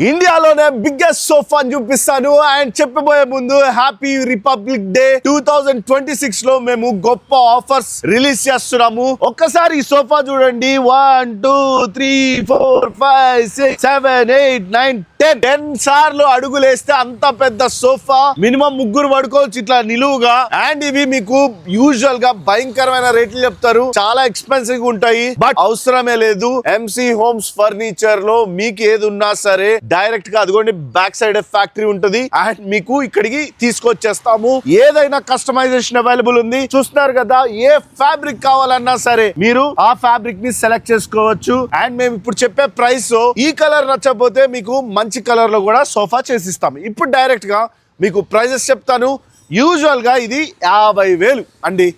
ఇండియాలోనే biggest sofa చూపిస్తాను and చెప్పబోయే ముందు హ్యాపీ రిపబ్లిక్ డే 2026 లో మేము గొప్ప ఆఫర్స్ రిలీజ్ చేస్తున్నాము. ఒక్కసారి ఈ సోఫా చూడండి. 1 2 3 4 5 6 7 8 9 10 సార్లు అడుగులేస్తే అంత పెద్ద సోఫా మినిమం ముగ్గురు పడుకోవచ్చు ఇట్లా నిలువుగా. అండ్ ఇవి మీకు యూజువల్ గా భయంకరమైన రేట్లు చెప్తారు, చాలా ఎక్స్పెన్సివ్ గా ఉంటాయి. బట్ అవసరమే లేదు. ఎంసీ హోమ్స్ ఫర్నిచర్ లో మీకు ఏది ఉన్నా సరే డైరెక్ట్ గా అదిగోండి బ్యాక్ సైడ్ ఫ్యాక్టరీ ఉంటది అండ్ మీకు ఇక్కడికి తీసుకొచ్చేస్తాము. ఏదైనా కస్టమైజేషన్ అవైలబుల్ ఉంది. చూస్తున్నారు కదా, ఏ ఫ్యాబ్రిక్ కావాలన్నా సరే మీరు ఆ ఫ్యాబ్రిక్ ని సెలెక్ట్ చేసుకోవచ్చు. అండ్ మేము ఇప్పుడు చెప్పే ప్రైస్ ఈ కలర్ నచ్చకపోతే మీకు మంచి కలర్ లో కూడా సోఫా చేసిస్తాము. ఇప్పుడు డైరెక్ట్ గా మీకు ప్రైజెస్ చెప్తాను. యూజువల్ గా ఇది 50,000 అండి,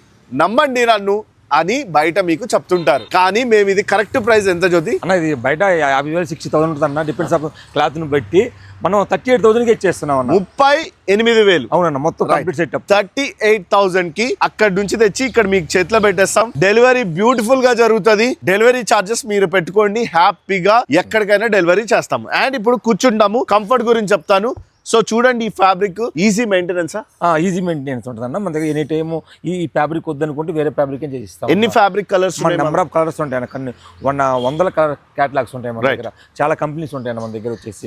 నమ్మండి నన్ను అని బయట మీకు చెప్తుంటారు, కానీ మేము ఇది కరెక్ట్ ప్రైస్ ఎంత జ్యోతి అన్న? ఇది బయట 50,000 60,000 ఉంటుంది అన్న, డిపెండ్స్ ఆఫ్ క్లాత్ ని బట్టి. మనం 38,000 కి ఇచ్చేస్తున్నాం అన్న. 38,000. అవునన్న, మొత్తం కంప్లీట్ సెట్ 38,000 కి అక్కడ నుంచి తెచ్చి ఇక్కడ మీకు చేతిలో పెట్టేస్తాం. డెలివరీ బ్యూటిఫుల్ గా జరుగుతుంది. డెలివరీ చార్జెస్ మీరు పెట్టుకోండి, హ్యాపీగా ఎక్కడికైనా డెలివరీ చేస్తాము. అండ్ ఇప్పుడు కూర్చుంటాము. కంఫర్ట్ గురించి చెప్తాను. సో చూడండి, ఈ fabric easy maintenance. Easy maintenance ఉంటుంది అన్న మన దగ్గర. ఎనీ టైమ్ ఈ ఫ్యాబ్రిక్ వద్దనుకుంటే వేరే ఫ్యాబ్రిక్ చేసిస్తాం. ఎన్ని fabric colours? Number of colours ఉంటాయి అన్న. 100 కలర్ క్యాటలాగ్స్ ఉంటాయి మన దగ్గర. చాలా కంపెనీస్ ఉంటాయి మన దగ్గర వచ్చేసి.